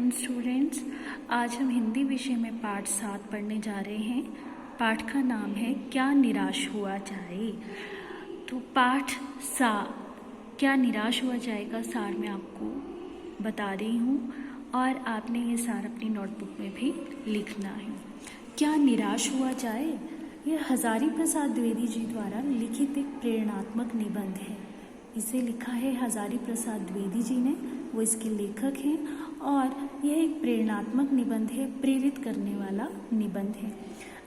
Afternoon students. आज हम हिंदी विषय में पाठ 7 पढ़ने जा रहे हैं। पाठ का नाम है क्या निराश हुआ जाए। तो पाठ क्या निराश हुआ जाएगा सार मैं आपको बता रही हूँ और आपने ये सार अपनी नोटबुक में भी लिखना है। क्या निराश हुआ जाए यह हजारी प्रसाद द्विवेदी जी द्वारा लिखित एक प्रेरणात्मक निबंध है। इसे लिखा है हजारी प्रसाद द्विवेदी जी ने, वो इसके लेखक हैं और यह एक प्रेरणात्मक निबंध है, प्रेरित करने वाला निबंध है।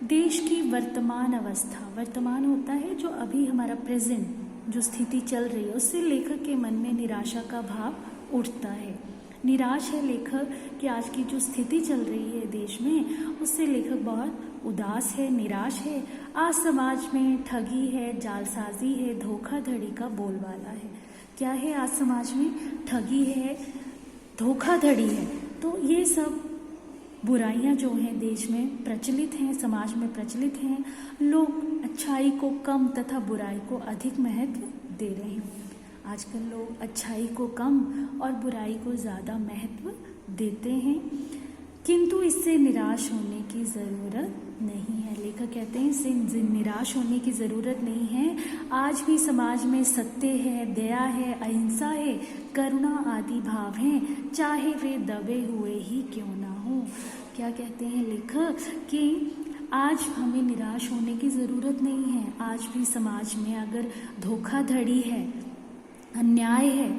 देश की वर्तमान अवस्था, वर्तमान होता है जो अभी हमारा प्रेजेंट जो स्थिति चल रही है, उससे लेखक के मन में निराशा का भाव उठता है। निराश है लेखक कि आज की जो स्थिति चल रही है देश में, उससे लेखक बहुत उदास है, निराश है। आज समाज में ठगी है, जालसाजी है, धोखाधड़ी का बोलबाला है। क्या है आज समाज में? ठगी है, धोखाधड़ी है। तो ये सब बुराइयां जो हैं देश में प्रचलित हैं, समाज में प्रचलित हैं। लोग अच्छाई को कम तथा बुराई को अधिक महत्व दे रहे हैं। आजकल लोग अच्छाई को कम और बुराई को ज़्यादा महत्व देते हैं, किंतु इससे निराश होने की ज़रूरत नहीं है। लेखक कहते हैं इससे निराश होने की ज़रूरत नहीं है। आज भी समाज में सत्य है, दया है, अहिंसा है, करुणा आदि भाव हैं, चाहे वे दबे हुए ही क्यों ना हो। क्या कहते हैं लेखक कि आज हमें निराश होने की ज़रूरत नहीं है। आज भी समाज में अगर धोखाधड़ी है, अन्याय है,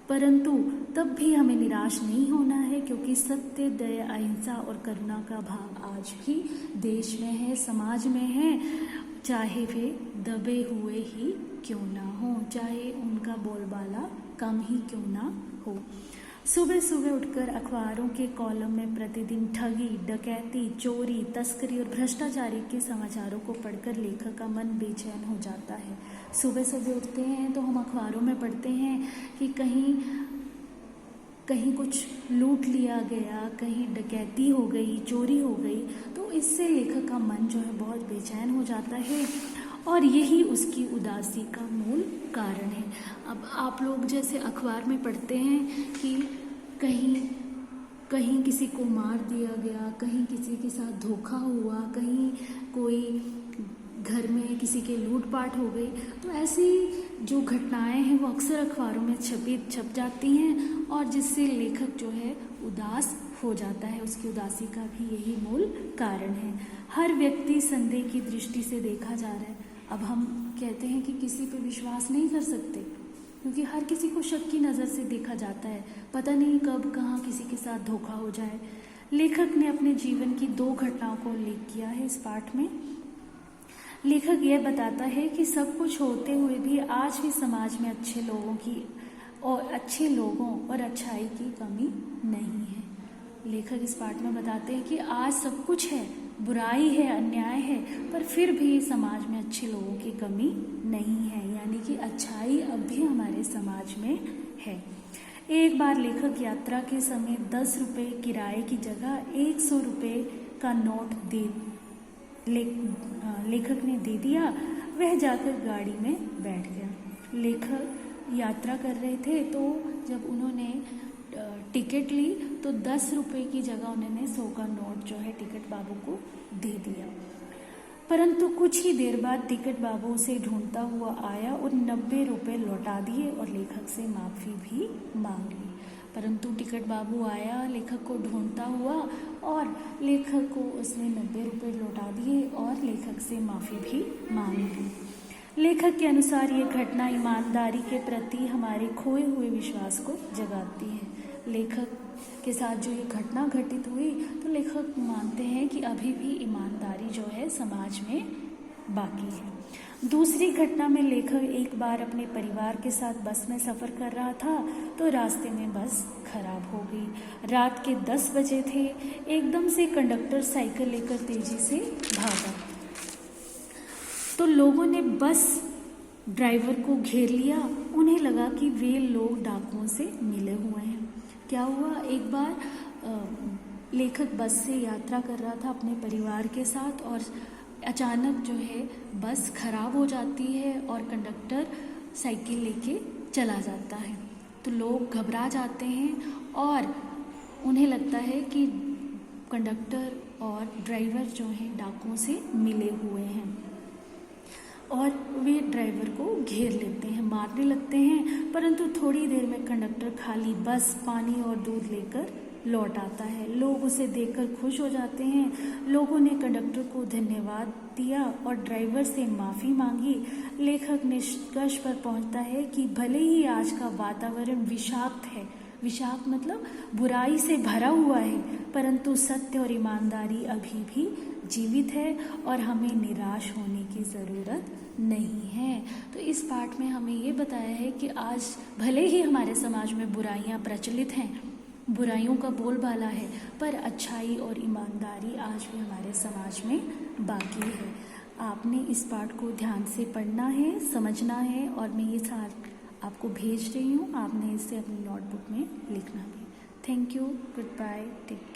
परंतु तब भी हमें निराश नहीं होना है, क्योंकि सत्य, दया, अहिंसा और करुणा का भाव आज भी देश में है, समाज में है, चाहे वे दबे हुए ही क्यों ना हो, चाहे उनका बोलबाला कम ही क्यों ना हो। सुबह सुबह उठकर अखबारों के कॉलम में प्रतिदिन ठगी, डकैती, चोरी, तस्करी और भ्रष्टाचारी के समाचारों को पढ़कर लेखक का मन बेचैन हो जाता है। सुबह सुबह उठते हैं तो हम अखबारों में पढ़ते हैं कि कहीं कुछ लूट लिया गया, कहीं डकैती हो गई, चोरी हो गई, तो इससे लेखक का मन जो है बहुत बेचैन हो जाता है और यही उसकी उदासी का मूल कारण है। अब आप लोग जैसे अखबार में पढ़ते हैं कि कहीं किसी को मार दिया गया, कहीं किसी के साथ धोखा हुआ, कहीं कोई घर में किसी के लूटपाट हो गई, तो ऐसी जो घटनाएं हैं वो अक्सर अखबारों में छप जाती हैं और जिससे लेखक जो है उदास हो जाता है। उसकी उदासी का भी यही मूल कारण है। हर व्यक्ति संदेह की दृष्टि से देखा जा रहा है। अब हम कहते हैं कि किसी पे विश्वास नहीं कर सकते, क्योंकि हर किसी को शक की नज़र से देखा जाता है। पता नहीं कब कहाँ किसी के साथ धोखा हो जाए। लेखक ने अपने जीवन की 2 घटनाओं को उल्लेख किया है इस पाठ में। लेखक यह बताता है कि सब कुछ होते हुए भी आज भी समाज में अच्छे लोगों और अच्छाई की कमी नहीं है। लेखक इस पाठ में बताते हैं कि आज सब कुछ है, बुराई है, अन्याय है, पर फिर भी समाज में अच्छे लोगों की कमी नहीं है, यानी कि अच्छाई अब भी हमारे समाज में है। एक बार लेखक यात्रा के समय 10 रुपये किराए की जगह 100 रुपये का नोट लेखक ने दे दिया। वह जाकर गाड़ी में बैठ गया। लेखक यात्रा कर रहे थे, तो जब उन्होंने टिकट ली तो 10 रुपये की जगह उन्होंने 100 का नोट जो है टिकट बाबू को दे दिया। परंतु कुछ ही देर बाद टिकट बाबू उसे ढूंढता हुआ आया और 90 रुपये लौटा दिए और लेखक से माफ़ी भी मांग ली। परंतु टिकट बाबू आया लेखक को ढूंढता हुआ और लेखक को उसने 90 रुपये लौटा दिए और लेखक से माफ़ी भी मांग ली। लेखक के अनुसार ये घटना ईमानदारी के प्रति हमारे खोए हुए विश्वास को जगाती है। लेखक के साथ जो ये घटना घटित हुई, तो लेखक मानते हैं कि अभी भी ईमानदारी जो है समाज में बाकी है। दूसरी घटना में लेखक एक बार अपने परिवार के साथ बस में सफ़र कर रहा था, तो रास्ते में बस खराब हो गई। रात के 10 बजे थे। एकदम से कंडक्टर साइकिल लेकर तेजी से भागा, तो लोगों ने बस ड्राइवर को घेर लिया। उन्हें लगा कि वे लोग डाकुओं से मिले हुए हैं। क्या हुआ, एक बार लेखक बस से यात्रा कर रहा था अपने परिवार के साथ और अचानक जो है बस खराब हो जाती है और कंडक्टर साइकिल लेके चला जाता है। तो लोग घबरा जाते हैं और उन्हें लगता है कि कंडक्टर और ड्राइवर जो हैं डाकुओं से मिले हुए हैं और वे ड्राइवर को घेर लेते हैं, मारने लगते हैं। परंतु थोड़ी देर में कंडक्टर खाली बस, पानी और दूध लेकर लौट आता है। लोग उसे देखकर खुश हो जाते हैं। लोगों ने कंडक्टर को धन्यवाद दिया और ड्राइवर से माफ़ी मांगी। लेखक निष्कर्ष पर पहुंचता है कि भले ही आज का वातावरण विषाक्त है, विषाक्त मतलब बुराई से भरा हुआ है, परंतु सत्य और ईमानदारी अभी भी जीवित है और हमें निराश होने की ज़रूरत नहीं है। तो इस पाठ में हमें ये बताया है कि आज भले ही हमारे समाज में बुराइयां प्रचलित हैं, बुराइयों का बोलबाला है, पर अच्छाई और ईमानदारी आज भी हमारे समाज में बाकी है। आपने इस पाठ को ध्यान से पढ़ना है, समझना है और मैं ये साथ आपको भेज रही हूँ। आपने इसे अपनी नोटबुक में लिखना भी। Thank you, goodbye, take care.